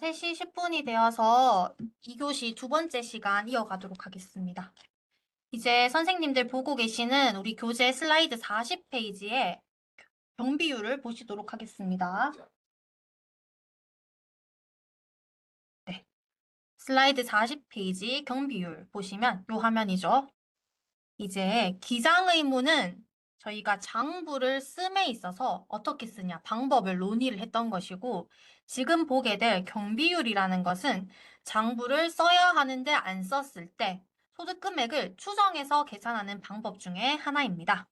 3시 10분이 되어서 2교시 두 번째 시간 이어가도록 하겠습니다. 이제 선생님들 보고 계시는 우리 교재 슬라이드 40페이지에 경비율을 보시도록 하겠습니다. 네. 슬라이드 40페이지 경비율 보시면 요 화면이죠. 이제 기장의무는 저희가 장부를 씀에 있어서 어떻게 쓰냐 방법을 논의를 했던 것이고 지금 보게 될 경비율이라는 것은 장부를 써야 하는데 안 썼을 때 소득 금액을 추정해서 계산하는 방법 중에 하나입니다.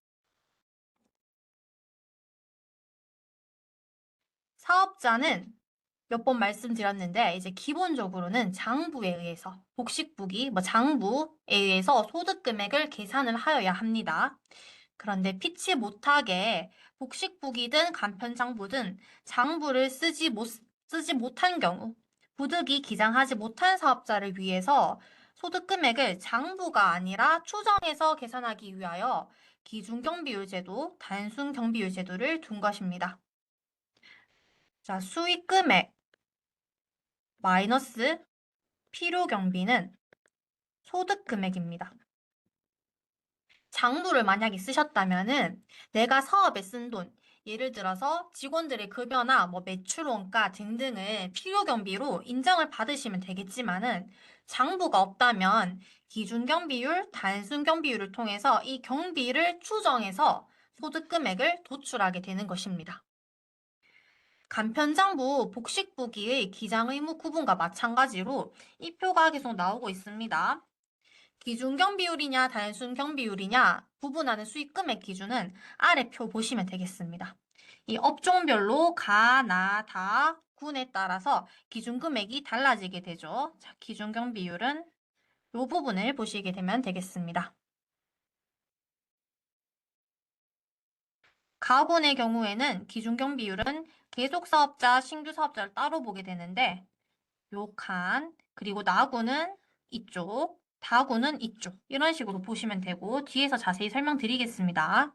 사업자는 몇 번 말씀드렸는데 이제 기본적으로는 장부에 의해서 복식부기 장부에 의해서 소득 금액을 계산을 하여야 합니다. 그런데 피치 못하게 복식부기든 간편장부든 장부를 쓰지 못한 경우 부득이 기장하지 못한 사업자를 위해서 소득 금액을 장부가 아니라 추정해서 계산하기 위하여 기준경비율제도, 단순경비율제도를 둔 것입니다. 자, 수익 금액 마이너스 필요 경비는 소득 금액입니다. 장부를 만약에 쓰셨다면은 내가 사업에 쓴 돈, 예를 들어서 직원들의 급여나 매출 원가 등등을 필요 경비로 인정을 받으시면 되겠지만은 장부가 없다면 기준 경비율, 단순 경비율을 통해서 이 경비를 추정해서 소득 금액을 도출하게 되는 것입니다. 간편장부 복식부기의 기장의무 구분과 마찬가지로 이 표가 계속 나오고 있습니다. 기준경비율이냐 단순경비율이냐 구분하는 수익금액 기준은 아래 표 보시면 되겠습니다. 이 업종별로 가, 나, 다, 군에 따라서 기준금액이 달라지게 되죠. 자, 기준경비율은 이 부분을 보시게 되면 되겠습니다. 가군의 경우에는 기준경비율은 계속사업자, 신규사업자를 따로 보게 되는데 요 칸, 그리고 나군은 이쪽, 다군은 이쪽. 이런 식으로 보시면 되고 뒤에서 자세히 설명드리겠습니다.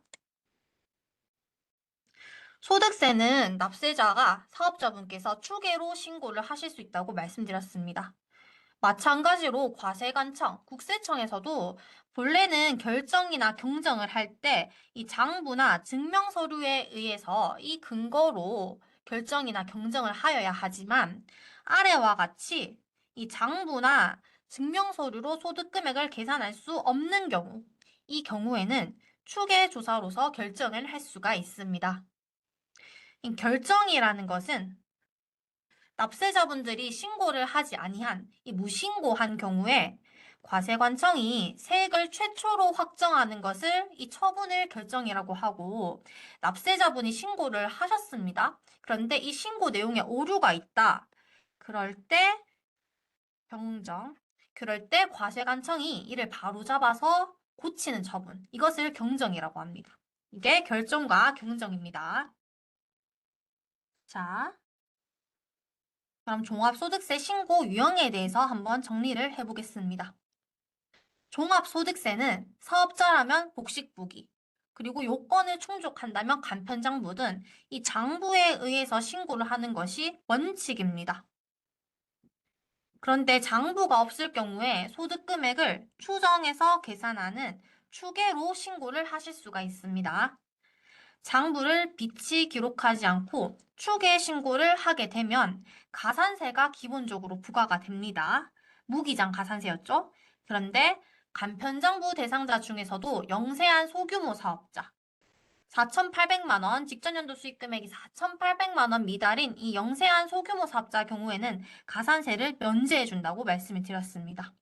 소득세는 납세자가 사업자분께서 추계로 신고를 하실 수 있다고 말씀드렸습니다. 마찬가지로 과세관청, 국세청에서도 본래는 결정이나 경정을 할 때 이 장부나 증명서류에 의해서 이 근거로 결정이나 경정을 하여야 하지만 아래와 같이 이 장부나 증명서류로 소득금액을 계산할 수 없는 경우, 이 경우에는 추계조사로서 결정을 할 수가 있습니다. 이 결정이라는 것은 납세자분들이 신고를 하지 아니한 이 무신고한 경우에 과세관청이 세액을 최초로 확정하는 것을 이 처분을 결정이라고 하고 납세자분이 신고를 하셨습니다. 그런데 이 신고 내용에 오류가 있다. 그럴 때 경정, 그럴 때 과세관청이 이를 바로잡아서 고치는 처분. 이것을 경정이라고 합니다. 이게 결정과 경정입니다. 자, 그럼 종합소득세 신고 유형에 대해서 한번 정리를 해보겠습니다. 종합소득세는 사업자라면 복식부기, 그리고 요건을 충족한다면 간편장부 등 이 장부에 의해서 신고를 하는 것이 원칙입니다. 그런데 장부가 없을 경우에 소득금액을 추정해서 계산하는 추계로 신고를 하실 수가 있습니다. 장부를 비치 기록하지 않고 추계 신고를 하게 되면 가산세가 기본적으로 부과가 됩니다. 무기장 가산세였죠? 그런데 간편장부 대상자 중에서도 영세한 소규모 사업자, 4,800만 원, 직전연도 수익 금액이 4,800만 원 미달인 이 영세한 소규모 사업자 경우에는 가산세를 면제해 준다고 말씀을 드렸습니다.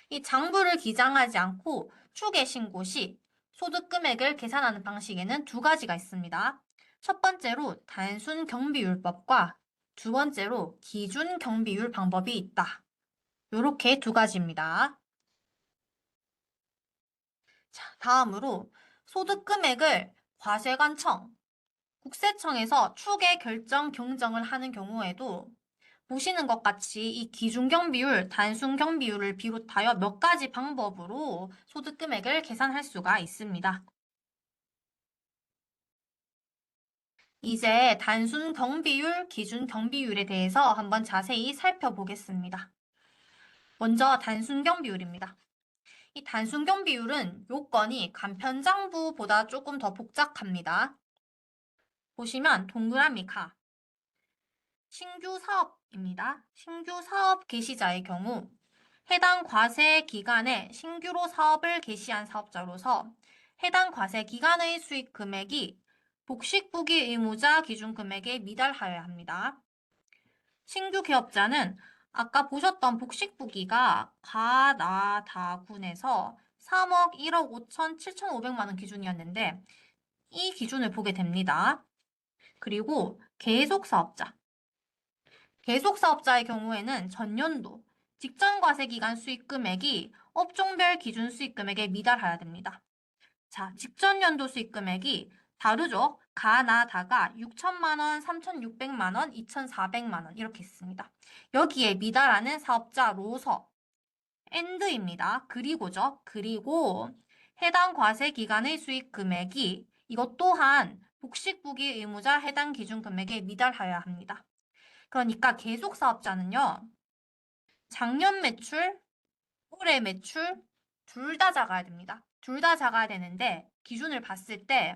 이 장부를 기장하지 않고 추계 신고 시 소득 금액을 계산하는 방식에는 두 가지가 있습니다. 첫 번째로 단순 경비율법과 두 번째로 기준 경비율 방법이 있다. 이렇게 두 가지입니다. 자, 다음으로 소득 금액을 과세관청, 국세청에서 추계 결정 경정을 하는 경우에도 보시는 것 같이 이 기준경비율, 단순경비율을 비롯하여 몇 가지 방법으로 소득금액을 계산할 수가 있습니다. 이제 단순 경비율, 기준 경비율에 대해서 한번 자세히 살펴보겠습니다. 먼저 단순 경비율입니다. 이 단순 경비율은 요건이 간편장부보다 조금 더 복잡합니다. 보시면 동그라미 가. 신규 사업입니다. 신규 사업 개시자의 경우 해당 과세 기간에 신규로 사업을 개시한 사업자로서 해당 과세 기간의 수익 금액이 복식부기 의무자 기준 금액에 미달하여야 합니다. 신규 기업자는 아까 보셨던 복식부기가 가, 나, 다, 군에서 3억 1억 5천 7,500만 원 기준이었는데 이 기준을 보게 됩니다. 그리고 계속사업자. 계속사업자의 경우에는 전년도 직전 과세 기간 수익 금액이 업종별 기준 수익 금액에 미달해야 됩니다. 자, 직전 연도 수익 금액이 다르죠? 가, 나, 다가 6천만 원, 3,600만 원, 2,400만 원 이렇게 있습니다. 여기에 미달하는 사업자로서 AND입니다. 그리고죠. 그리고 해당 과세 기간의 수익 금액이 이것 또한 복식부기 의무자 해당 기준 금액에 미달하여야 합니다. 그러니까 계속 사업자는요. 작년 매출, 올해 매출 둘 다 작아야 됩니다. 둘 다 작아야 되는데 기준을 봤을 때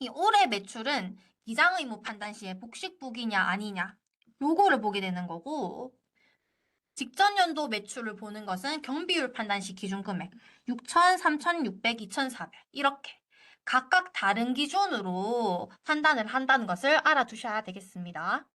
이 올해 매출은 기장의무 판단 시에 복식부기냐 아니냐 요거를 보게 되는 거고 직전 연도 매출을 보는 것은 경비율 판단 시 기준 금액 6천, 3,600, 2,400 이렇게 각각 다른 기준으로 판단을 한다는 것을 알아두셔야 되겠습니다.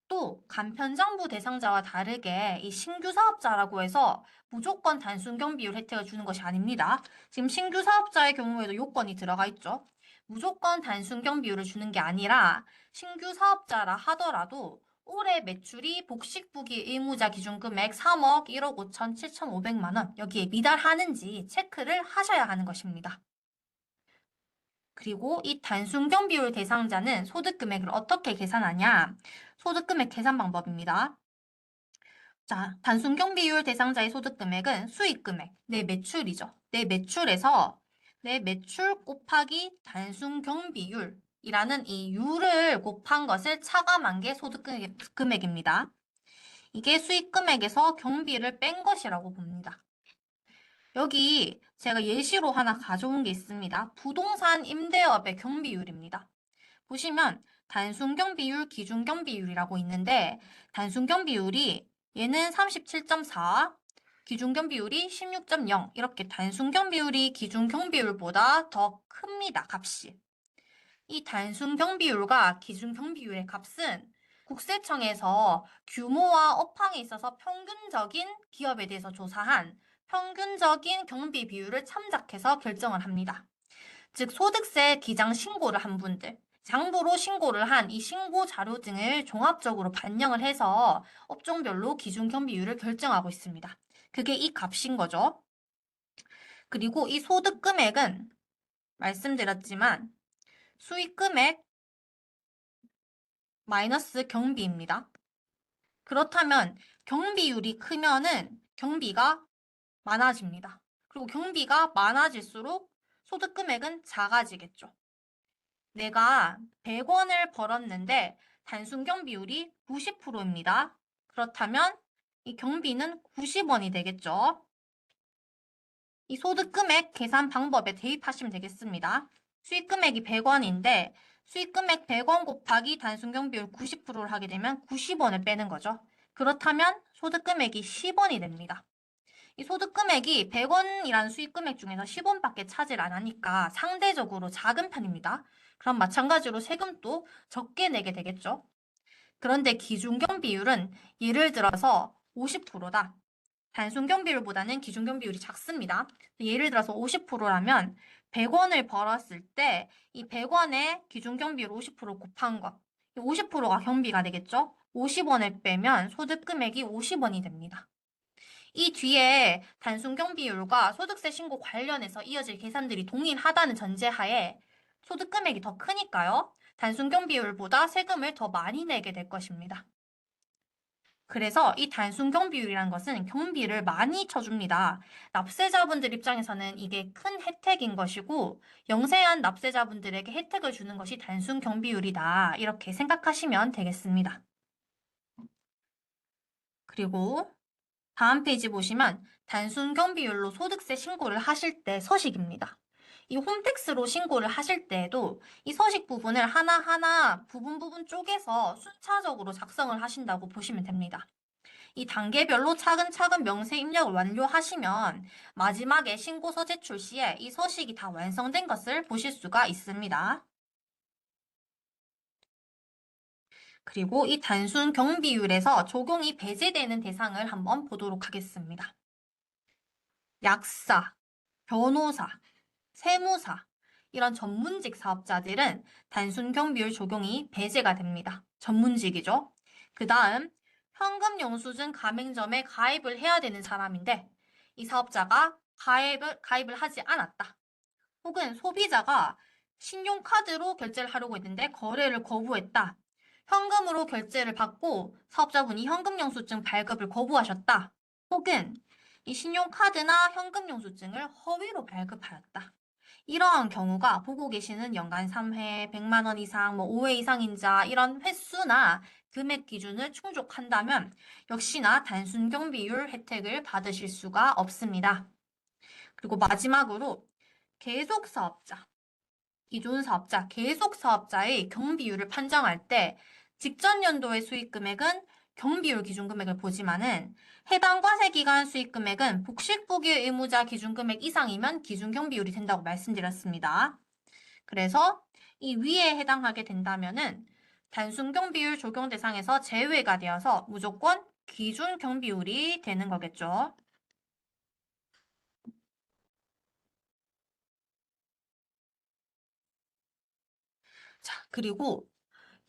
또 간편정부 대상자와 다르게 이 신규 사업자라고 해서 무조건 단순 경비율 혜택을 주는 것이 아닙니다. 지금 신규 사업자의 경우에도 요건이 들어가 있죠. 무조건 단순 경비율을 주는 게 아니라 신규 사업자라 하더라도 올해 매출이 복식부기 의무자 기준 금액 3억 1억 5천 7,500만 원 여기에 미달하는지 체크를 하셔야 하는 것입니다. 그리고 이 단순경 비율 대상자는 소득 금액을 어떻게 계산하냐? 소득 금액 계산 방법입니다. 자, 단순경 비율 대상자의 소득 금액은 수익 금액, 내 매출이죠. 내 매출에서 내 매출 곱하기 단순 경비율이라는 이 율을 곱한 것을 차감한 게 소득 금액입니다. 이게 수익 금액에서 경비를 뺀 것이라고 봅니다. 여기 제가 예시로 하나 가져온 게 있습니다. 부동산 임대업의 경비율입니다. 보시면 단순경비율, 기준경비율이라고 있는데 단순경비율이 얘는 37.4, 기준경비율이 16.0 이렇게 단순경비율이 기준경비율보다 더 큽니다. 값이. 이 단순경비율과 기준경비율의 값은 국세청에서 규모와 업황에 있어서 평균적인 기업에 대해서 조사한 평균적인 경비 비율을 참작해서 결정을 합니다. 즉 소득세 기장 신고를 한 분들, 장부로 신고를 한 이 신고 자료 등을 종합적으로 반영을 해서 업종별로 기준 경비율을 결정하고 있습니다. 그게 이 값인 거죠. 그리고 이 소득 금액은 말씀드렸지만 수익 금액 마이너스 경비입니다. 그렇다면 경비율이 크면은 경비가 많아집니다. 그리고 경비가 많아질수록 소득 금액은 작아지겠죠. 내가 100원을 벌었는데 단순 경비율이 90%입니다. 그렇다면 이 경비는 90원이 되겠죠. 이 소득 금액 계산 방법에 대입하시면 되겠습니다. 수익 금액이 100원인데 수익 금액 100원 곱하기 단순 경비율 90%를 하게 되면 90원을 빼는 거죠. 그렇다면 소득 금액이 10원이 됩니다. 이 소득 금액이 100원이라는 수익 금액 중에서 10원밖에 차지를 안 하니까 상대적으로 작은 편입니다. 그럼 마찬가지로 세금도 적게 내게 되겠죠. 그런데 기준경 비율은 예를 들어서 50%다. 단순경 비율보다는 기준경 비율이 작습니다. 예를 들어서 50%라면 100원을 벌었을 때 이 100원에 기준경 비율 50% 곱한 것. 50%가 경비가 되겠죠? 50원을 빼면 소득 금액이 50원이 됩니다. 이 뒤에 단순경 비율과 소득세 신고 관련해서 이어질 계산들이 동일하다는 전제하에 소득 금액이 더 크니까요. 단순경 비율보다 세금을 더 많이 내게 될 것입니다. 그래서 이 단순 경비율이라는 것은 경비를 많이 쳐줍니다. 납세자분들 입장에서는 이게 큰 혜택인 것이고 영세한 납세자분들에게 혜택을 주는 것이 단순 경비율이다. 이렇게 생각하시면 되겠습니다. 그리고 다음 페이지 보시면 단순 경비율로 소득세 신고를 하실 때 서식입니다. 이 홈택스로 신고를 하실 때에도 이 서식 부분을 하나하나 부분 쪼개서 순차적으로 작성을 하신다고 보시면 됩니다. 이 단계별로 차근차근 명세 입력을 완료하시면 마지막에 신고서 제출 시에 이 서식이 다 완성된 것을 보실 수가 있습니다. 그리고 이 단순 경비율에서 적용이 배제되는 대상을 한번 보도록 하겠습니다. 약사, 변호사, 세무사, 이런 전문직 사업자들은 단순 경비율 적용이 배제가 됩니다. 전문직이죠. 그 다음, 현금 영수증 가맹점에 가입을 해야 되는 사람인데, 이 사업자가 가입을 하지 않았다. 혹은 소비자가 신용카드로 결제를 하려고 했는데 거래를 거부했다. 현금으로 결제를 받고 사업자분이 현금 영수증 발급을 거부하셨다. 혹은 이 신용카드나 현금 영수증을 허위로 발급하였다. 이러한 경우가 보고 계시는 연간 3회, 100만 원 이상, 5회 이상인자 이런 횟수나 금액 기준을 충족한다면 역시나 단순 경비율 혜택을 받으실 수가 없습니다. 그리고 마지막으로 계속 사업자, 기존 사업자, 계속 사업자의 경비율을 판정할 때 직전 연도의 수익 금액은 경비율 기준 금액을 보지만은 해당 과세 기간 수익 금액은 복식부기 의무자 기준 금액 이상이면 기준 경비율이 된다고 말씀드렸습니다. 그래서 이 위에 해당하게 된다면은 단순 경비율 적용 대상에서 제외가 되어서 무조건 기준 경비율이 되는 거겠죠. 자, 그리고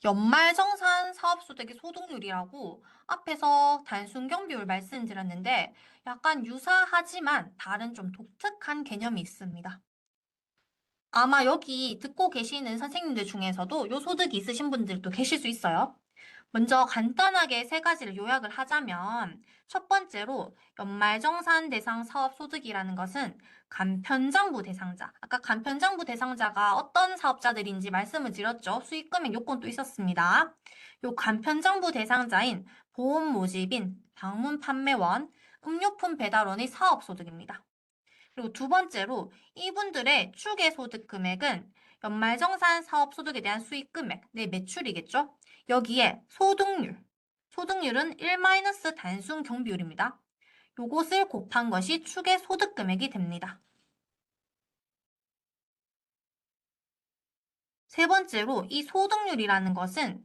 연말정산 사업소득의 소득률이라고 앞에서 단순 경비율 말씀드렸는데 약간 유사하지만 다른 좀 독특한 개념이 있습니다. 아마 여기 듣고 계시는 선생님들 중에서도 요 소득이 있으신 분들도 계실 수 있어요. 먼저 간단하게 세 가지를 요약을 하자면 첫 번째로 연말정산 대상 사업소득이라는 것은 간편정부 대상자. 아까 간편정부 대상자가 어떤 사업자들인지 말씀을 드렸죠. 수익금액 요건도 있었습니다. 요 간편정부 대상자인 보험 모집인, 방문 판매원, 음료품 배달원의 사업소득입니다. 그리고 두 번째로 이분들의 추계 소득 금액은 연말정산 사업 소득에 대한 수익 금액, 내 매출이겠죠? 여기에 소득률은 1 단순 경비율입니다. 요것을 곱한 것이 추계 소득 금액이 됩니다. 세 번째로 이 소득률이라는 것은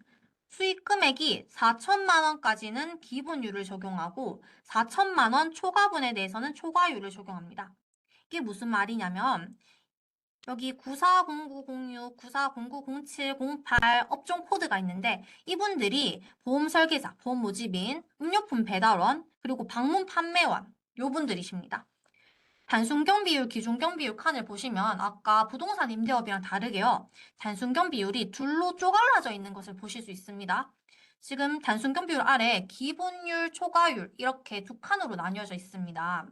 수익 금액이 4천만 원까지는 기본율을 적용하고 4천만 원 초과분에 대해서는 초과율을 적용합니다. 이게 무슨 말이냐면 여기 940906, 94090708 업종 코드가 있는데 이분들이 보험 설계사, 보험 모집인, 음료품 배달원, 그리고 방문 판매원 요분들이십니다. 단순 경비율, 기준 경비율 칸을 보시면 아까 부동산 임대업이랑 다르게요. 단순 경비율이 둘로 쪼갈라져 있는 것을 보실 수 있습니다. 지금 단순 경비율 아래 기본율, 초과율 이렇게 두 칸으로 나뉘어져 있습니다.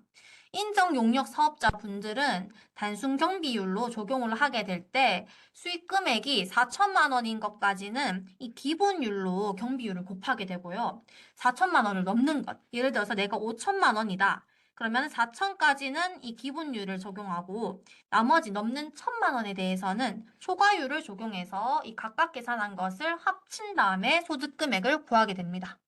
인정 용역 사업자 분들은 단순 경비율로 적용을 하게 될 때 수익 금액이 4천만 원인 것까지는 이 기본율로 경비율을 곱하게 되고요. 4천만 원을 넘는 것, 예를 들어서 내가 5천만 원이다. 그러면 4천까지는 이 기본율을 적용하고 나머지 넘는 1천만 원에 대해서는 초과율을 적용해서 이 각각 계산한 것을 합친 다음에 소득 금액을 구하게 됩니다.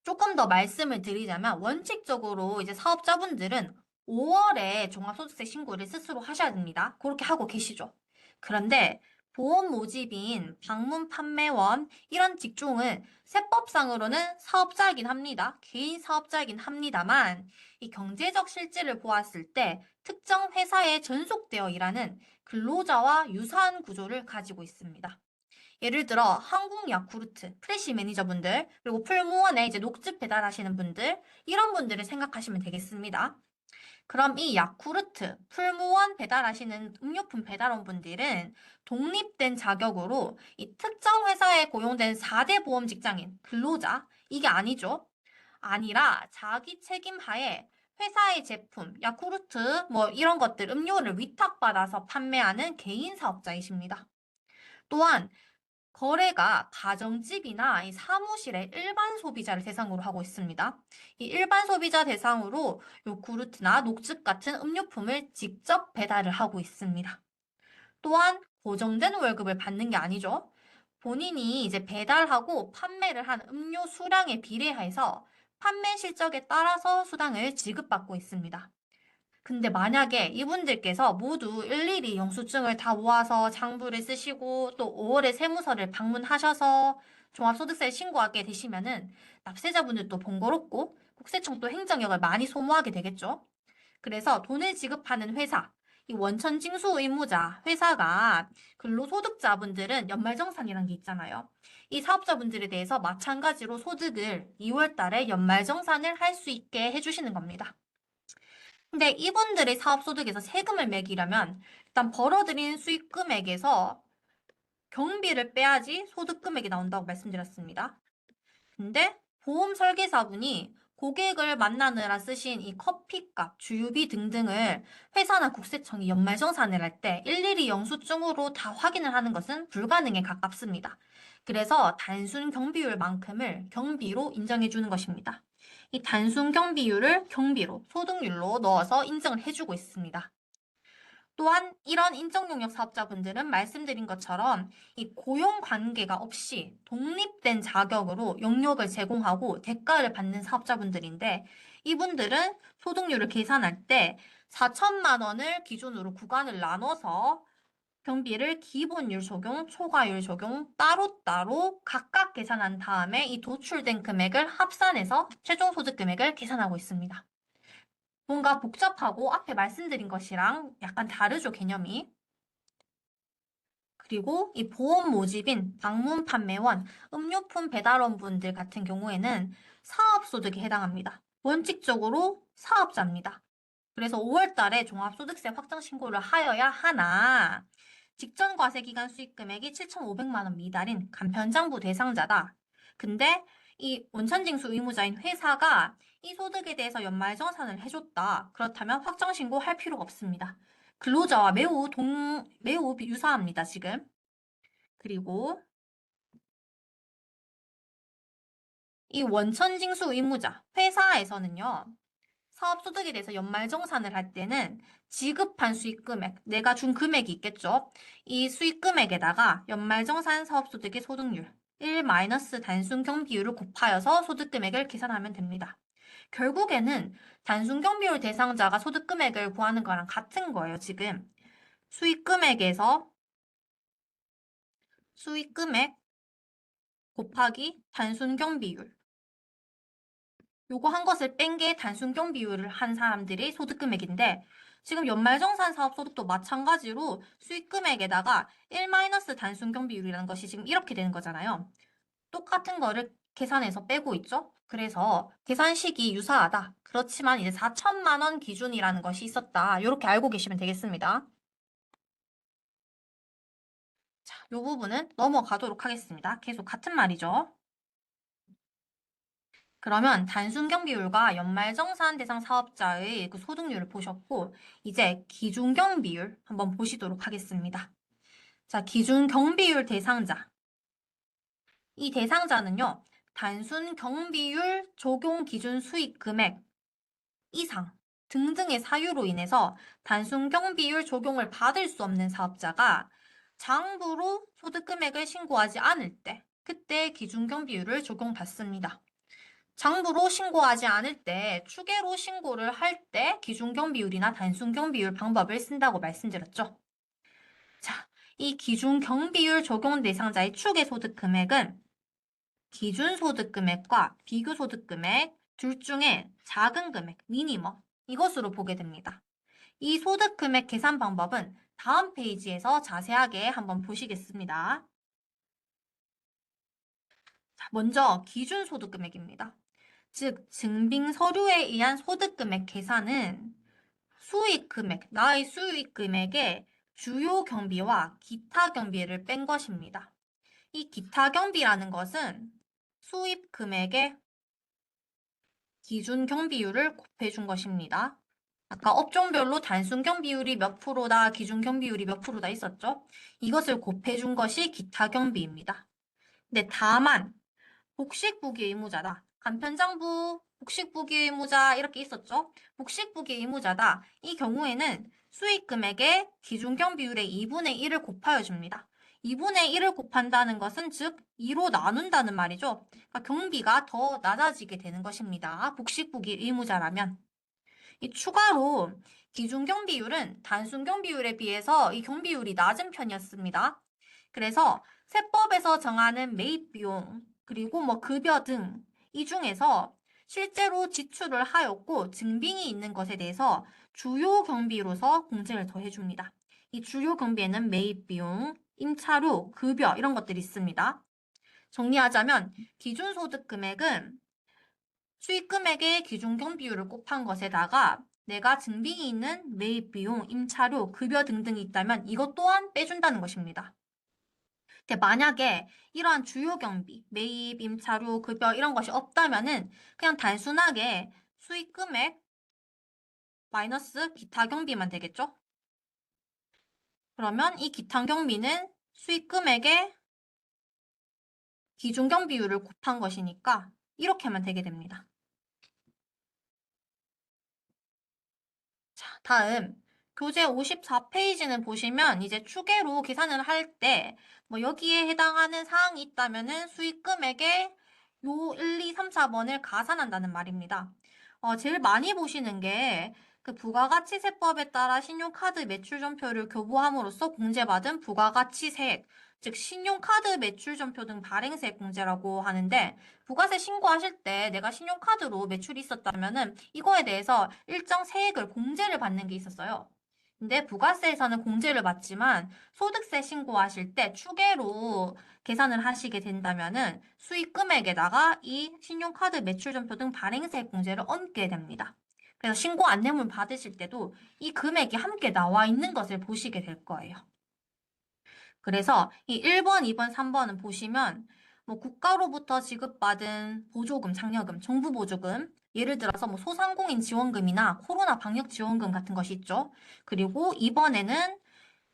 조금 더 말씀을 드리자면 원칙적으로 이제 사업자분들은 5월에 종합소득세 신고를 스스로 하셔야 됩니다. 그렇게 하고 계시죠. 그런데 보험 모집인, 방문 판매원 이런 직종은 세법상으로는 사업자이긴 합니다. 개인 사업자이긴 합니다만 이 경제적 실질을 보았을 때 특정 회사에 전속되어 일하는 근로자와 유사한 구조를 가지고 있습니다. 예를 들어 한국 야쿠르트, 프레시 매니저분들, 그리고 풀무원에 이제 녹즙 배달하시는 분들, 이런 분들을 생각하시면 되겠습니다. 그럼 이 야쿠르트, 풀무원 배달하시는 음료품 배달원분들은 독립된 자격으로 이 특정 회사에 고용된 4대 보험 직장인, 근로자, 이게 아니죠. 아니라 자기 책임 하에 회사의 제품, 야쿠르트, 뭐 이런 것들, 음료를 위탁받아서 판매하는 개인 사업자이십니다. 또한 거래가 가정집이나 이 사무실의 일반 소비자를 대상으로 하고 있습니다. 이 일반 소비자 대상으로 요구르트나 녹즙 같은 음료품을 직접 배달을 하고 있습니다. 또한 고정된 월급을 받는 게 아니죠. 본인이 이제 배달하고 판매를 한 음료 수량에 비례해서 판매 실적에 따라서 수당을 지급받고 있습니다. 근데 만약에 이분들께서 모두 일일이 영수증을 다 모아서 장부를 쓰시고 또 5월에 세무서를 방문하셔서 종합소득세 신고하게 되시면은 납세자분들도 번거롭고 국세청도 행정력을 많이 소모하게 되겠죠. 그래서 돈을 지급하는 회사, 이 원천징수 의무자 회사가 근로소득자분들은 연말정산이라는 게 있잖아요. 이 사업자분들에 대해서 마찬가지로 소득을 2월 달에 연말정산을 할 수 있게 해주시는 겁니다. 근데 이분들의 사업소득에서 세금을 매기려면 일단 벌어들인 수익 금액에서 경비를 빼야지 소득 금액이 나온다고 말씀드렸습니다. 근데 보험 설계사분이 고객을 만나느라 쓰신 이 커피값, 주유비 등등을 회사나 국세청이 연말정산을 할 때 일일이 영수증으로 다 확인을 하는 것은 불가능에 가깝습니다. 그래서 단순 경비율만큼을 경비로 인정해 주는 것입니다. 이 단순 경비율을 경비로, 소득률로 넣어서 인정을 해주고 있습니다. 또한 이런 인정용역 사업자분들은 말씀드린 것처럼 이 고용 관계가 없이 독립된 자격으로 용역을 제공하고 대가를 받는 사업자분들인데 이분들은 소득률을 계산할 때 4천만 원을 기준으로 구간을 나눠서 경비를 기본율 적용, 초과율 적용 따로따로 각각 계산한 다음에 이 도출된 금액을 합산해서 최종 소득 금액을 계산하고 있습니다. 뭔가 복잡하고 앞에 말씀드린 것이랑 약간 다르죠, 개념이. 그리고 이 보험 모집인 방문 판매원, 음료품 배달원 분들 같은 경우에는 사업소득에 해당합니다. 원칙적으로 사업자입니다. 그래서 5월 달에 종합소득세 확정 신고를 하여야 하나, 직전 과세 기간 수익 금액이 7,500만 원 미달인 간편장부 대상자다. 근데 이 원천징수 의무자인 회사가 이 소득에 대해서 연말정산을 해줬다. 그렇다면 확정 신고할 필요가 없습니다. 근로자와 매우 유사합니다, 지금. 그리고 이 원천징수 의무자, 회사에서는요, 사업소득에 대해서 연말정산을 할 때는 지급한 수익금액, 내가 준 금액이 있겠죠? 이 수익금액에다가 연말정산 사업소득의 소득률, 1 마이너스 단순 경비율을 곱하여서 소득금액을 계산하면 됩니다. 결국에는 단순 경비율 대상자가 소득금액을 구하는 거랑 같은 거예요, 지금. 수익금액에서 수익금액 곱하기 단순 경비율. 요거 한 것을 뺀 게 단순경 비율을 한 사람들의 소득 금액인데 지금 연말정산 사업 소득도 마찬가지로 수익 금액에다가 1 마이너스 단순경 비율이라는 것이 지금 이렇게 되는 거잖아요. 똑같은 거를 계산해서 빼고 있죠. 그래서 계산식이 유사하다. 그렇지만 이제 4천만 원 기준이라는 것이 있었다. 이렇게 알고 계시면 되겠습니다. 자, 이 부분은 넘어가도록 하겠습니다. 계속 같은 말이죠. 그러면 단순 경비율과 연말정산 대상 사업자의 그 소득률을 보셨고, 이제 기준 경비율 한번 보시도록 하겠습니다. 자, 기준 경비율 대상자. 이 대상자는요, 단순 경비율 적용 기준 수익 금액 이상 등등의 사유로 인해서 단순 경비율 적용을 받을 수 없는 사업자가 장부로 소득 금액을 신고하지 않을 때, 그때 기준 경비율을 적용받습니다. 장부로 신고하지 않을 때 추계로 신고를 할 때 기준경비율이나 단순경비율 방법을 쓴다고 말씀드렸죠. 자, 이 기준경비율 적용 대상자의 추계소득 금액은 기준소득 금액과 비교소득 금액 둘 중에 작은 금액, 미니멈 이것으로 보게 됩니다. 이 소득 금액 계산 방법은 다음 페이지에서 자세하게 한번 보시겠습니다. 자, 먼저 기준소득 금액입니다. 즉, 증빙 서류에 의한 소득금액 계산은 수익 금액, 나의 수익 금액의 주요 경비와 기타 경비를 뺀 것입니다. 이 기타 경비라는 것은 수입 금액의 기준 경비율을 곱해준 것입니다. 아까 업종별로 단순 경비율이 몇 프로다, 기준 경비율이 몇 프로다 있었죠? 이것을 곱해준 것이 기타 경비입니다. 근데 다만 복식부기 의무자다. 간편장부, 복식부기 의무자 이렇게 있었죠? 복식부기 의무자다. 이 경우에는 수익금액의 기준경비율의 2분의 1을 곱하여 줍니다. 2분의 1을 곱한다는 것은 즉 2로 나눈다는 말이죠. 그러니까 경비가 더 낮아지게 되는 것입니다. 복식부기 의무자라면. 이 추가로 기준경비율은 단순경비율에 비해서 이 경비율이 낮은 편이었습니다. 그래서 세법에서 정하는 매입비용, 그리고 뭐 급여 등 이 중에서 실제로 지출을 하였고 증빙이 있는 것에 대해서 주요 경비로서 공제를 더해줍니다. 이 주요 경비에는 매입비용, 임차료, 급여 이런 것들이 있습니다. 정리하자면 기준소득 금액은 수익금액의 기준경비율을 곱한 것에다가 내가 증빙이 있는 매입비용, 임차료, 급여 등등이 있다면 이것 또한 빼준다는 것입니다. 근데 만약에 이러한 주요 경비, 매입, 임차료, 급여 이런 것이 없다면은 그냥 단순하게 수익금액 마이너스 기타 경비만 되겠죠? 그러면 이 기타 경비는 수익금액의 기준 경비율을 곱한 것이니까 이렇게만 되게 됩니다. 자, 다음 교재 54페이지는 보시면 이제 추계로 계산을 할 때 뭐 여기에 해당하는 사항이 있다면은 수익 금액에 요 1, 2, 3, 4번을 가산한다는 말입니다. 제일 많이 보시는 게 그 부가가치세법에 따라 신용카드 매출전표를 교부함으로써 공제받은 부가가치세액, 즉 신용카드 매출전표 등 발행세액 공제라고 하는데 부가세 신고하실 때 내가 신용카드로 매출이 있었다면은 이거에 대해서 일정 세액을 공제를 받는 게 있었어요. 근데 부가세에서는 공제를 받지만 소득세 신고하실 때 추계로 계산을 하시게 된다면은 수익 금액에다가 이 신용카드 매출전표 등 발행세 공제를 얹게 됩니다. 그래서 신고 안내문 받으실 때도 이 금액이 함께 나와 있는 것을 보시게 될 거예요. 그래서 이 1번, 2번, 3번은 보시면 뭐 국가로부터 지급받은 보조금, 장려금, 정부 보조금, 예를 들어서 뭐 소상공인 지원금이나 코로나 방역 지원금 같은 것이 있죠. 그리고 2번에는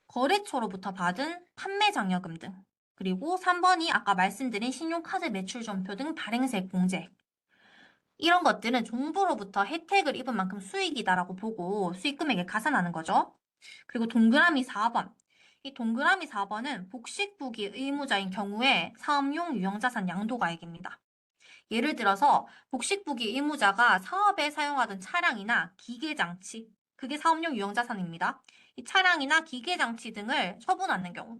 거래처로부터 받은 판매 장려금 등. 그리고 3번이 아까 말씀드린 신용카드 매출 전표 등 발행세 공제. 이런 것들은 정부로부터 혜택을 입은 만큼 수익이다라고 보고 수익 금액에 가산하는 거죠. 그리고 동그라미 4번. 이 동그라미 4번은 복식부기 의무자인 경우에 사업용 유형자산 양도가액입니다. 예를 들어서 복식부기 의무자가 사업에 사용하던 차량이나 기계장치, 그게 사업용 유형자산입니다. 이 차량이나 기계장치 등을 처분하는 경우,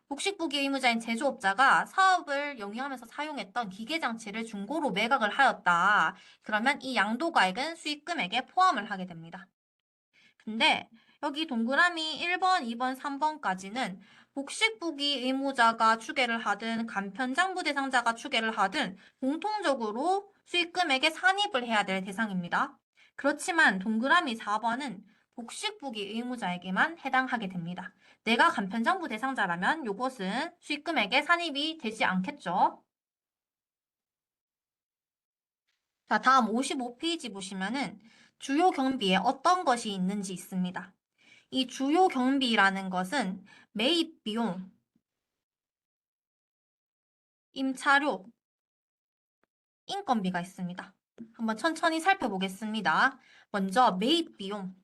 복식부기 의무자인 제조업자가 사업을 영위하면서 사용했던 기계장치를 중고로 매각을 하였다. 그러면 이 양도가액은 수익금액에 포함을 하게 됩니다. 근데 여기 동그라미 1번, 2번, 3번까지는 복식부기 의무자가 추계를 하든 간편장부 대상자가 추계를 하든 공통적으로 수익금액에 산입을 해야 될 대상입니다. 그렇지만 동그라미 4번은 복식부기 의무자에게만 해당하게 됩니다. 내가 간편장부 대상자라면 이것은 수익금액에 산입이 되지 않겠죠. 자, 다음 55페이지 보시면은 주요 경비에 어떤 것이 있는지 있습니다. 이 주요 경비라는 것은 매입 비용, 임차료, 인건비가 있습니다. 한번 천천히 살펴보겠습니다. 먼저 매입 비용.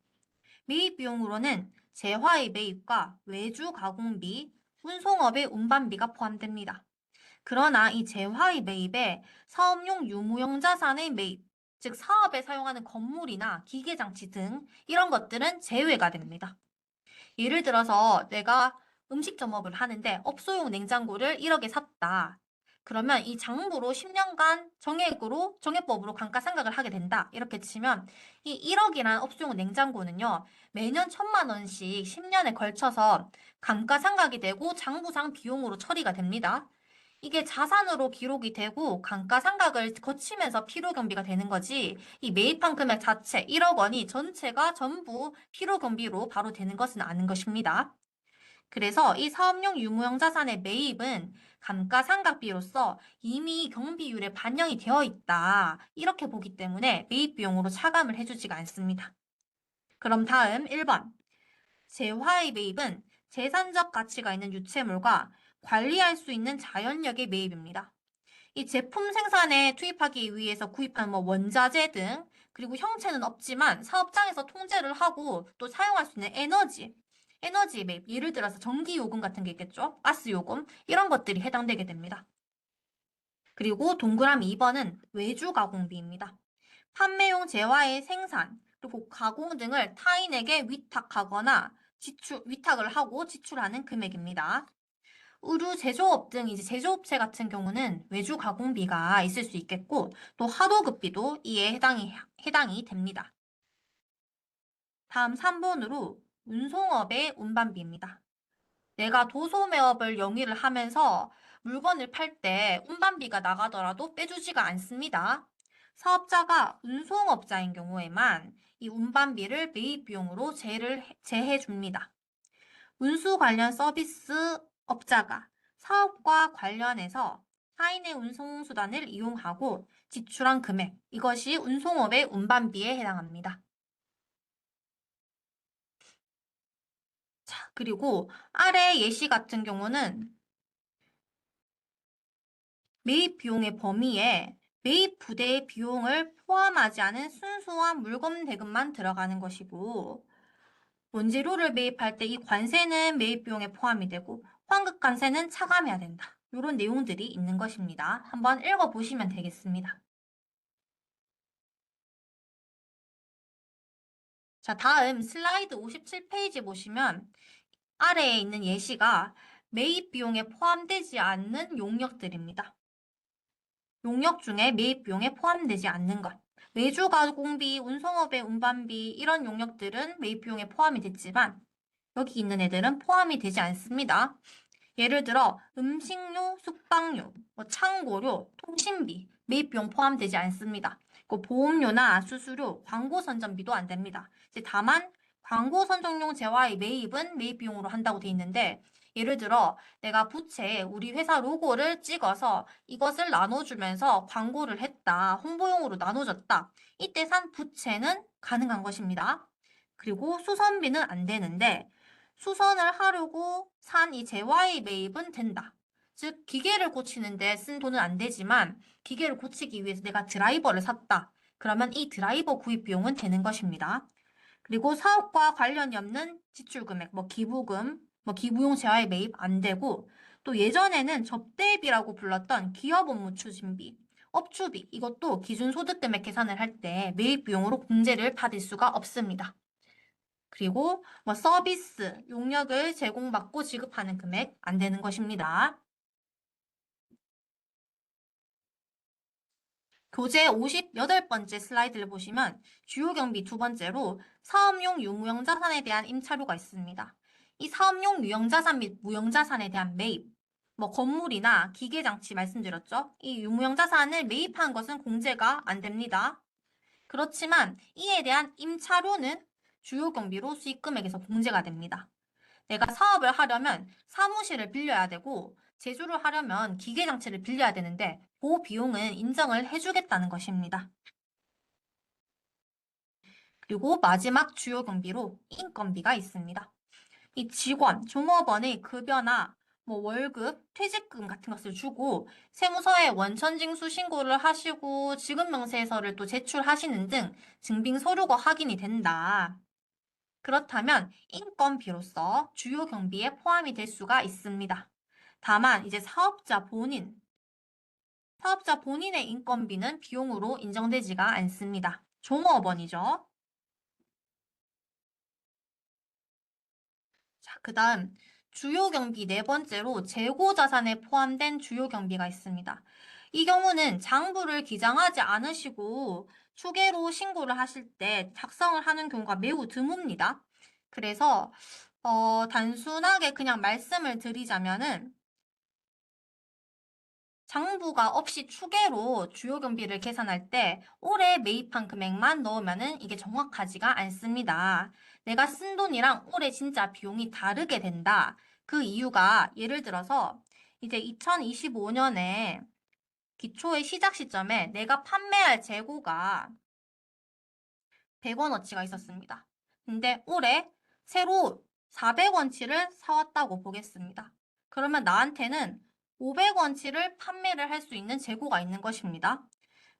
매입 비용으로는 재화의 매입과 외주 가공비, 운송업의 운반비가 포함됩니다. 그러나 이 재화의 매입에 사업용 유무용 자산의 매입, 즉 사업에 사용하는 건물이나 기계장치 등 이런 것들은 제외가 됩니다. 예를 들어서 내가 음식점업을 하는데 업소용 냉장고를 1억에 샀다. 그러면 이 장부로 10년간 정액법으로 감가상각을 하게 된다. 이렇게 치면 이 1억이라는 업소용 냉장고는요, 매년 1,000만 원씩 10년에 걸쳐서 감가상각이 되고 장부상 비용으로 처리가 됩니다. 이게 자산으로 기록이 되고 감가상각을 거치면서 필요경비가 되는 거지. 이 매입한 금액 자체 1억 원이 전체가 전부 필요경비로 바로 되는 것은 아닌 것입니다. 그래서 이 사업용 유무형 자산의 매입은 감가상각비로서 이미 경비율에 반영이 되어 있다. 이렇게 보기 때문에 매입 비용으로 차감을 해주지가 않습니다. 그럼 다음 1번. 재화의 매입은 재산적 가치가 있는 유체물과 관리할 수 있는 자연력의 매입입니다. 이 제품 생산에 투입하기 위해서 구입한 뭐 원자재 등, 그리고 형체는 없지만 사업장에서 통제를 하고 또 사용할 수 있는 에너지 매입, 예를 들어서 전기요금 같은 게 있겠죠? 가스요금, 이런 것들이 해당되게 됩니다. 그리고 동그라미 2번은 외주 가공비입니다. 판매용 재화의 생산, 그리고 가공 등을 타인에게 위탁하거나 위탁을 하고 지출하는 금액입니다. 의류 제조업 등 이제 제조업체 같은 경우는 외주 가공비가 있을 수 있겠고, 또 하도급비도 이에 해당이 됩니다. 다음 3번으로 운송업의 운반비입니다. 내가 도소매업을 영위를 하면서 물건을 팔 때 운반비가 나가더라도 빼주지가 않습니다. 사업자가 운송업자인 경우에만 이 운반비를 매입 비용으로 제해 줍니다. 운수 관련 서비스 업자가 사업과 관련해서 타인의 운송수단을 이용하고 지출한 금액, 이것이 운송업의 운반비에 해당합니다. 자, 그리고 아래 예시 같은 경우는 매입 비용의 범위에 매입 부대의 비용을 포함하지 않은 순수한 물건 대금만 들어가는 것이고, 원재료를 매입할 때 이 관세는 매입 비용에 포함이 되고 환급 관세는 차감해야 된다. 이런 내용들이 있는 것입니다. 한번 읽어보시면 되겠습니다. 자, 다음 슬라이드 57페이지 보시면 아래에 있는 예시가 매입 비용에 포함되지 않는 용역들입니다. 용역 중에 매입 비용에 포함되지 않는 것. 외주 가공비, 운송업의 운반비 이런 용역들은 매입 비용에 포함이 됐지만 여기 있는 애들은 포함이 되지 않습니다. 예를 들어 음식료, 숙박료, 뭐 창고료, 통신비, 매입비용 포함되지 않습니다. 그 보험료나 수수료, 광고 선전비도 안 됩니다. 이제 다만 광고 선정용 재화의 매입은 매입비용으로 한다고 돼 있는데, 예를 들어 내가 부채에 우리 회사 로고를 찍어서 이것을 나눠주면서 광고를 했다. 홍보용으로 나눠줬다. 이때 산 부채는 가능한 것입니다. 그리고 수선비는 안 되는데 수선을 하려고 산 이 재화의 매입은 된다. 즉, 기계를 고치는데 쓴 돈은 안 되지만 기계를 고치기 위해서 내가 드라이버를 샀다. 그러면 이 드라이버 구입 비용은 되는 것입니다. 그리고 사업과 관련이 없는 지출 금액, 뭐 기부금, 뭐 기부용 재화의 매입 안 되고, 또 예전에는 접대비라고 불렀던 기업 업무 추진비, 업추비, 이것도 기준소득 금액 계산을 할 때 매입 비용으로 공제를 받을 수가 없습니다. 그리고 뭐 서비스, 용역을 제공받고 지급하는 금액 안 되는 것입니다. 교재 58번째 슬라이드를 보시면 주요 경비 두 번째로 사업용 유무형 자산에 대한 임차료가 있습니다. 이 사업용 유형자산 및 무형자산에 대한 매입, 뭐 건물이나 기계장치 말씀드렸죠? 이 유무형 자산을 매입한 것은 공제가 안 됩니다. 그렇지만 이에 대한 임차료는 주요 경비로 수익금액에서 공제가 됩니다. 내가 사업을 하려면 사무실을 빌려야 되고, 제조를 하려면 기계장치를 빌려야 되는데, 그 비용은 인정을 해주겠다는 것입니다. 그리고 마지막 주요 경비로 인건비가 있습니다. 이 직원, 종업원의 급여나 뭐 월급, 퇴직금 같은 것을 주고 세무서에 원천징수 신고를 하시고 지급명세서를 또 제출하시는 등 증빙 서류가 확인이 된다. 그렇다면 인건비로서 주요 경비에 포함이 될 수가 있습니다. 다만 이제 사업자 본인의 인건비는 비용으로 인정되지가 않습니다. 종업원이죠. 자, 그다음 주요 경비 네 번째로 재고 자산에 포함된 주요 경비가 있습니다. 이 경우는 장부를 기장하지 않으시고 추계로 신고를 하실 때 작성을 하는 경우가 매우 드뭅니다. 그래서 단순하게 그냥 말씀을 드리자면은 장부가 없이 추계로 주요 경비를 계산할 때 올해 매입한 금액만 넣으면은 이게 정확하지가 않습니다. 내가 쓴 돈이랑 올해 진짜 비용이 다르게 된다. 그 이유가 예를 들어서 이제 2025년에 기초의 시작 시점에 내가 판매할 재고가 100원어치가 있었습니다. 근데 올해 새로 400원치를 사왔다고 보겠습니다. 그러면 나한테는 500원치를 판매를 할 수 있는 재고가 있는 것입니다.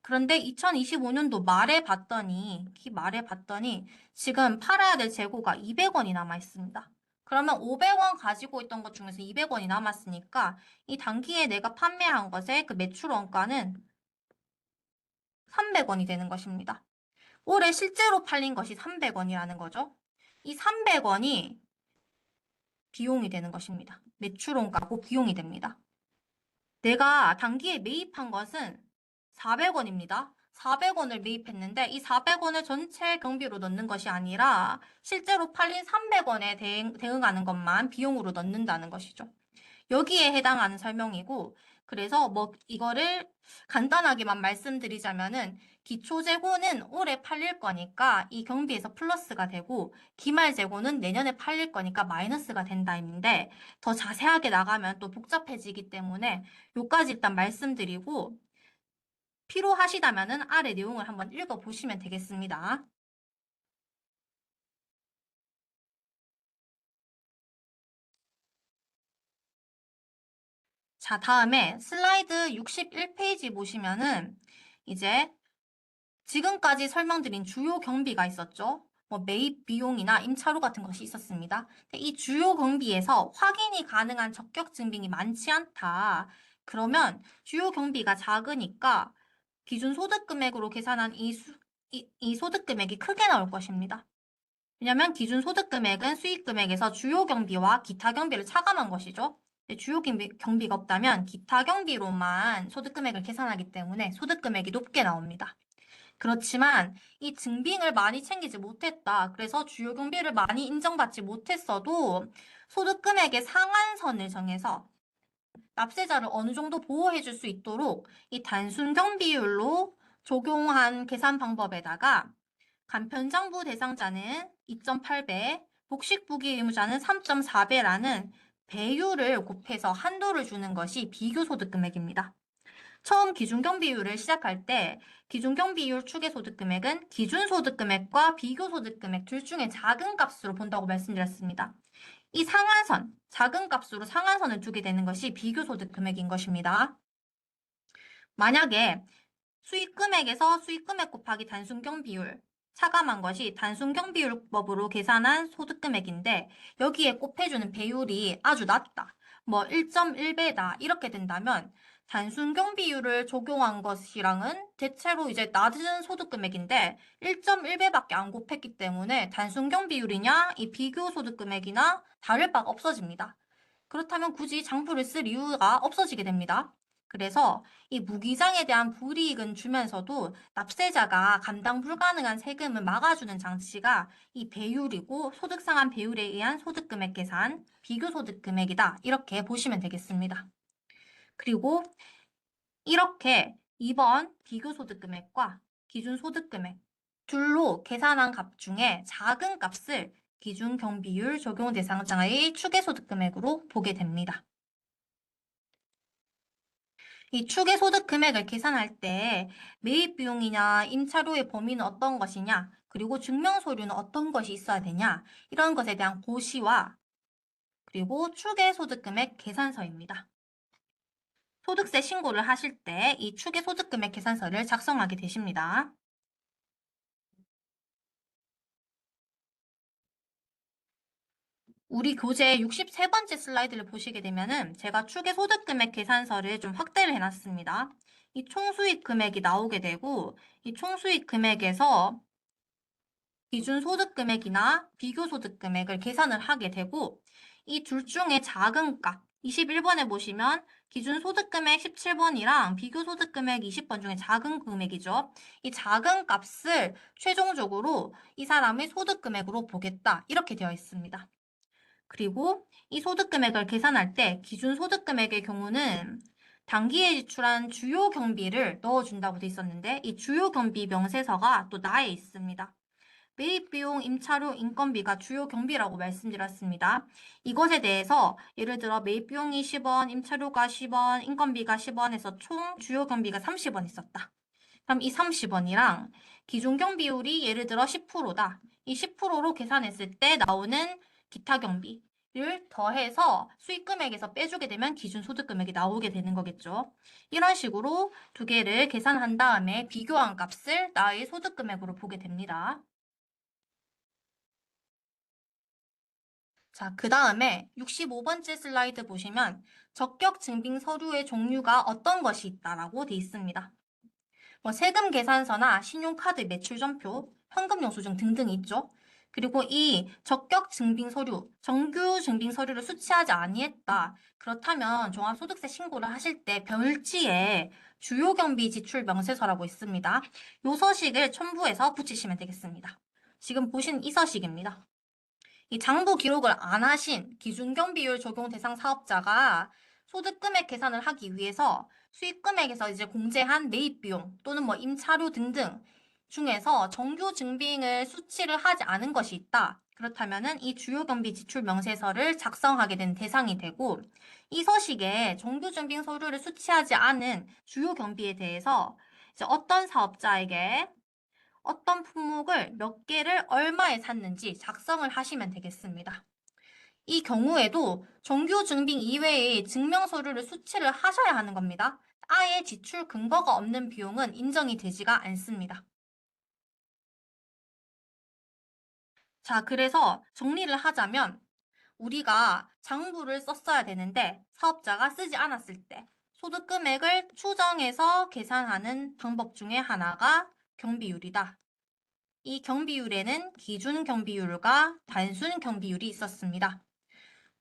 그런데 2025년도 말에 봤더니 지금 팔아야 될 재고가 200원이 남아 있습니다. 그러면 500원 가지고 있던 것 중에서 200원이 남았으니까 이 단기에 내가 판매한 것의 그 매출 원가는 300원이 되는 것입니다. 올해 실제로 팔린 것이 300원이라는 거죠. 이 300원이 비용이 되는 것입니다. 매출원가고 비용이 됩니다. 내가 단기에 매입한 것은 400원입니다. 400원을 매입했는데 이 400원을 전체 경비로 넣는 것이 아니라 실제로 팔린 300원에 대응하는 것만 비용으로 넣는다는 것이죠. 여기에 해당하는 설명이고, 그래서 뭐 이거를 간단하게만 말씀드리자면은 기초재고는 올해 팔릴 거니까 이 경비에서 플러스가 되고 기말재고는 내년에 팔릴 거니까 마이너스가 된다인데 더 자세하게 나가면 또 복잡해지기 때문에 요까지 일단 말씀드리고 필요하시다면은 아래 내용을 한번 읽어보시면 되겠습니다. 자, 다음에 슬라이드 61페이지 보시면은 이제 지금까지 설명드린 주요 경비가 있었죠. 뭐 매입 비용이나 임차료 같은 것이 있었습니다. 이 주요 경비에서 확인이 가능한 적격 증빙이 많지 않다. 그러면 주요 경비가 작으니까 기준 소득 금액으로 계산한 이 소득 금액이 크게 나올 것입니다. 왜냐하면 기준 소득 금액은 수익 금액에서 주요 경비와 기타 경비를 차감한 것이죠. 주요 경비가 없다면 기타 경비로만 소득 금액을 계산하기 때문에 소득 금액이 높게 나옵니다. 그렇지만 이 증빙을 많이 챙기지 못했다. 그래서 주요 경비를 많이 인정받지 못했어도 소득 금액의 상한선을 정해서 납세자를 어느 정도 보호해 줄 수 있도록 이 단순 경비율로 적용한 계산 방법에다가 간편장부 대상자는 2.8배, 복식부기 의무자는 3.4배라는 배율을 곱해서 한도를 주는 것이 비교소득 금액입니다. 처음 기준경비율을 시작할 때 기준경비율 추계소득금액은 기준소득금액과 비교소득금액 둘 중에 작은 값으로 본다고 말씀드렸습니다. 이 상한선, 작은 값으로 상한선을 두게 되는 것이 비교소득금액인 것입니다. 만약에 수익금액에서 수익금액 곱하기 단순경비율, 차감한 것이 단순경비율법으로 계산한 소득금액인데 여기에 곱해주는 배율이 아주 낮다. 뭐 1.1배다. 이렇게 된다면 단순경비율을 적용한 것이랑은 대체로 이제 낮은 소득금액인데 1.1배밖에 안 곱했기 때문에 단순경비율이냐 이 비교소득금액이나 다를 바가 없어집니다. 그렇다면 굳이 장부를 쓸 이유가 없어지게 됩니다. 그래서 이 무기장에 대한 불이익은 주면서도 납세자가 감당 불가능한 세금을 막아주는 장치가 이 배율이고 소득상한 배율에 의한 소득금액 계산, 비교소득금액이다. 이렇게 보시면 되겠습니다. 그리고 이렇게 2번 비교소득금액과 기준소득금액 둘로 계산한 값 중에 작은 값을 기준경비율 적용 대상자의 추계소득금액으로 보게 됩니다. 이 추계소득 금액을 계산할 때 매입 비용이냐 임차료의 범위는 어떤 것이냐 그리고 증명서류는 어떤 것이 있어야 되냐 이런 것에 대한 고시와 그리고 추계소득 금액 계산서입니다. 소득세 신고를 하실 때 이 추계소득 금액 계산서를 작성하게 되십니다. 우리 교재 63번째 슬라이드를 보시게 되면은 제가 추계소득금액 계산서를 좀 확대를 해놨습니다. 이 총수익 금액이 나오게 되고 이 총수익 금액에서 기준 소득 금액이나 비교 소득 금액을 계산을 하게 되고 이 둘 중에 작은 값 21번에 보시면 기준 소득 금액 17번이랑 비교 소득 금액 20번 중에 작은 금액이죠. 이 작은 값을 최종적으로 이 사람의 소득 금액으로 보겠다. 이렇게 되어 있습니다. 그리고 이 소득 금액을 계산할 때 기준 소득 금액의 경우는 단기에 지출한 주요 경비를 넣어준다고 돼 있었는데 이 주요 경비 명세서가 또 나에 있습니다. 매입비용, 임차료, 인건비가 주요 경비라고 말씀드렸습니다. 이것에 대해서 예를 들어 매입비용이 10원, 임차료가 10원, 인건비가 10원 해서 총 주요 경비가 30원 있었다. 그럼 이 30원이랑 기준경 비율이 예를 들어 10%다. 이 10%로 계산했을 때 나오는 기타 경비를 더해서 수익금액에서 빼주게 되면 기준소득금액이 나오게 되는 거겠죠. 이런 식으로 두 개를 계산한 다음에 비교한 값을 나의 소득금액으로 보게 됩니다. 자, 그 다음에 65번째 슬라이드 보시면 적격 증빙 서류의 종류가 어떤 것이 있다라고 돼 있습니다. 뭐 세금 계산서나 신용카드 매출전표, 현금영수증 등등이 있죠. 그리고 이 적격 증빙 서류, 정규 증빙 서류를 수취하지 아니했다. 그렇다면 종합소득세 신고를 하실 때 별지에 주요 경비 지출 명세서라고 있습니다. 이 서식을 첨부해서 붙이시면 되겠습니다. 지금 보신 이 서식입니다. 이 장부 기록을 안 하신 기준경비율 적용 대상 사업자가 소득금액 계산을 하기 위해서 수익금액에서 이제 공제한 매입비용 또는 뭐 임차료 등등 중에서 정규 증빙을 수치를 하지 않은 것이 있다. 그렇다면은 이 주요 경비 지출 명세서를 작성하게 된 대상이 되고 이 서식에 정규 증빙 서류를 수치하지 않은 주요 경비에 대해서 이제 어떤 사업자에게 어떤 품목을 몇 개를 얼마에 샀는지 작성을 하시면 되겠습니다. 이 경우에도 정규 증빙 이외의 증명 서류를 수치를 하셔야 하는 겁니다. 아예 지출 근거가 없는 비용은 인정이 되지가 않습니다. 자, 그래서 정리를 하자면 우리가 장부를 썼어야 되는데 사업자가 쓰지 않았을 때 소득 금액을 추정해서 계산하는 방법 중에 하나가 경비율이다. 이 경비율에는 기준 경비율과 단순 경비율이 있었습니다.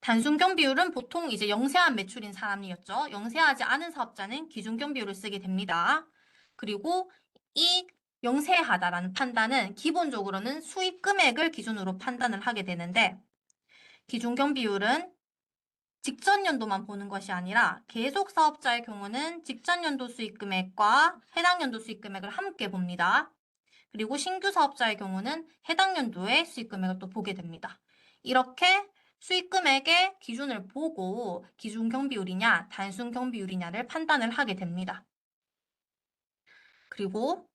단순 경비율은 보통 이제 영세한 매출인 사람이었죠. 영세하지 않은 사업자는 기준 경비율을 쓰게 됩니다. 그리고 이 영세하다라는 판단은 기본적으로는 수익 금액을 기준으로 판단을 하게 되는데 기준 경비율은 직전 연도만 보는 것이 아니라 계속 사업자의 경우는 직전 연도 수익 금액과 해당 연도 수익 금액을 함께 봅니다. 그리고 신규 사업자의 경우는 해당 연도의 수익 금액을 또 보게 됩니다. 이렇게 수익 금액의 기준을 보고 기준 경비율이냐 단순 경비율이냐를 판단을 하게 됩니다. 그리고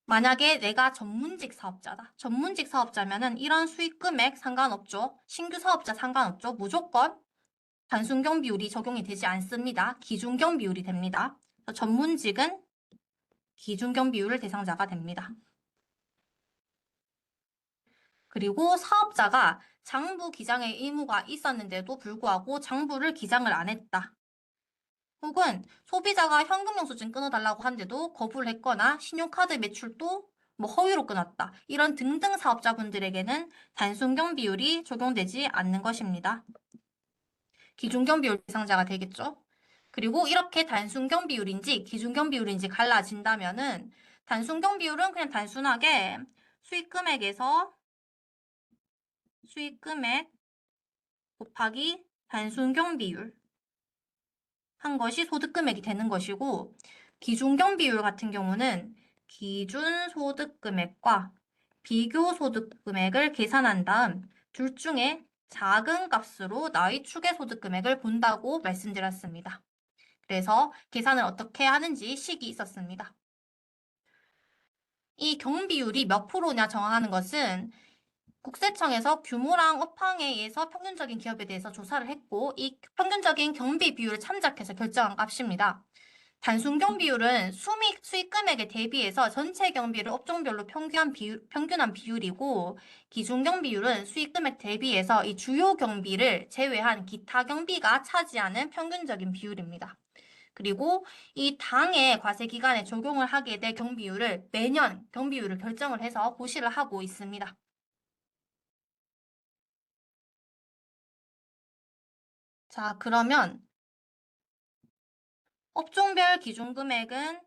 만약에 내가 전문직 사업자다. 전문직 사업자면은 이런 수익 금액 상관없죠. 신규 사업자 상관없죠. 무조건 단순 경비율이 적용이 되지 않습니다. 기준 경비율이 됩니다. 전문직은 기준 경비율 대상자가 됩니다. 그리고 사업자가 장부 기장의 의무가 있었는데도 불구하고 장부를 기장을 안 했다. 혹은 소비자가 현금영수증 끊어달라고 한데도 거부를 했거나 신용카드 매출도 뭐 허위로 끊었다. 이런 등등 사업자분들에게는 단순경 비율이 적용되지 않는 것입니다. 기준경 비율 대상자가 되겠죠. 그리고 이렇게 단순경 비율인지 기준경 비율인지 갈라진다면은 단순경 비율은 그냥 단순하게 수익금액에서 수익금액 곱하기 단순경비율 한 것이 소득금액이 되는 것이고 기준경비율 같은 경우는 기준소득금액과 비교소득금액을 계산한 다음 둘 중에 작은 값으로 나의 추계소득금액을 본다고 말씀드렸습니다. 그래서 계산을 어떻게 하는지 식이 있었습니다. 이 경비율이 몇 프로냐 정하는 것은 국세청에서 규모랑 업황에 의해서 평균적인 기업에 대해서 조사를 했고 이 평균적인 경비 비율을 참작해서 결정한 값입니다. 단순 경비율은 수익 금액에 대비해서 전체 경비를 업종별로 평균한 비율이고 기준 경비율은 수익 금액 대비해서 이 주요 경비를 제외한 기타 경비가 차지하는 평균적인 비율입니다. 그리고 이 당해 과세 기간에 적용을 하게 될 경비율을 매년 경비율을 결정을 해서 고시를 하고 있습니다. 자, 그러면 업종별 기준 금액은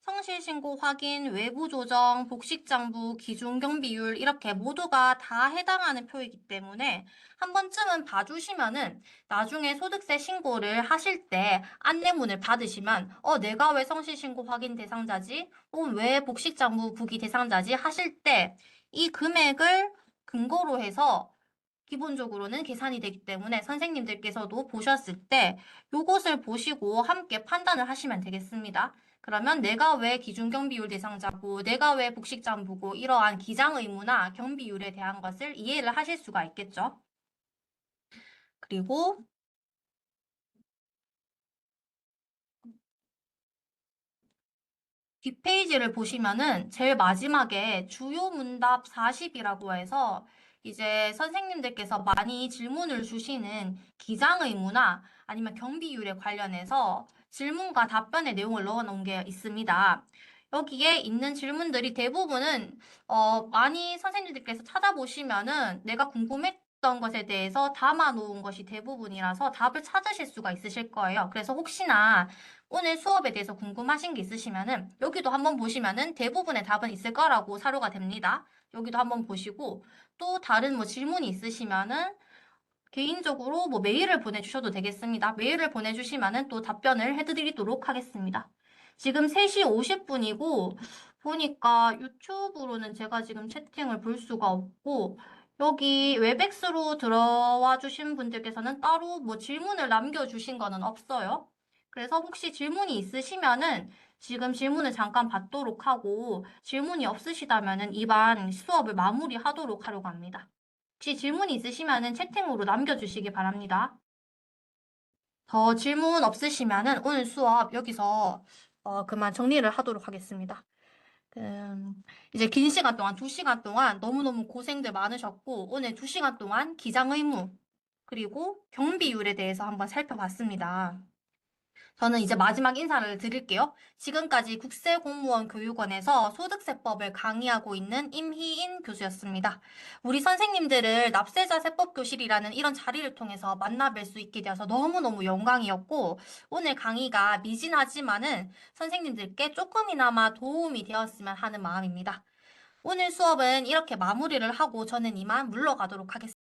성실신고 확인, 외부 조정, 복식장부, 기준경비율 이렇게 모두가 다 해당하는 표이기 때문에 한 번쯤은 봐주시면은 나중에 소득세 신고를 하실 때 안내문을 받으시면 내가 왜 성실신고 확인 대상자지? 혹은 왜 복식장부 부기 대상자지? 하실 때 이 금액을 근거로 해서 기본적으로는 계산이 되기 때문에 선생님들께서도 보셨을 때 요것을 보시고 함께 판단을 하시면 되겠습니다. 그러면 내가 왜 기준경비율 대상자고 내가 왜 복식장부고 이러한 기장 의무나 경비율에 대한 것을 이해를 하실 수가 있겠죠. 그리고 뒷페이지를 보시면은 제일 마지막에 주요 문답 40이라고 해서 이제 선생님들께서 많이 질문을 주시는 기장 의무나 아니면 경비율에 관련해서 질문과 답변의 내용을 넣어 놓은 게 있습니다. 여기에 있는 질문들이 대부분은 많이 선생님들께서 찾아보시면은 내가 궁금했던 것에 대해서 담아 놓은 것이 대부분이라서 답을 찾으실 수가 있으실 거예요. 그래서 혹시나 오늘 수업에 대해서 궁금하신 게 있으시면은 여기도 한번 보시면은 대부분의 답은 있을 거라고 사료가 됩니다. 여기도 한번 보시고 또 다른 뭐 질문이 있으시면은 개인적으로 뭐 메일을 보내주셔도 되겠습니다. 메일을 보내주시면은 또 답변을 해드리도록 하겠습니다. 지금 3시 50분이고 보니까 유튜브로는 제가 지금 채팅을 볼 수가 없고 여기 웹엑스로 들어와 주신 분들께서는 따로 뭐 질문을 남겨주신 거는 없어요. 그래서 혹시 질문이 있으시면은 지금 질문을 잠깐 받도록 하고 질문이 없으시다면은 이반 수업을 마무리하도록 하려고 합니다. 혹시 질문이 있으시면은 채팅으로 남겨주시기 바랍니다. 더 질문 없으시면은 오늘 수업 여기서 그만 정리를 하도록 하겠습니다. 이제 긴 시간 동안, 2시간 동안 너무너무 고생들 많으셨고, 오늘 2시간 동안 기장 의무, 그리고 경비율에 대해서 한번 살펴봤습니다. 저는 이제 마지막 인사를 드릴게요. 지금까지 국세공무원 교육원에서 소득세법을 강의하고 있는 임희인 교수였습니다. 우리 선생님들을 납세자 세법교실이라는 이런 자리를 통해서 만나뵐 수 있게 되어서 너무너무 영광이었고, 오늘 강의가 미진하지만은 선생님들께 조금이나마 도움이 되었으면 하는 마음입니다. 오늘 수업은 이렇게 마무리를 하고 저는 이만 물러가도록 하겠습니다.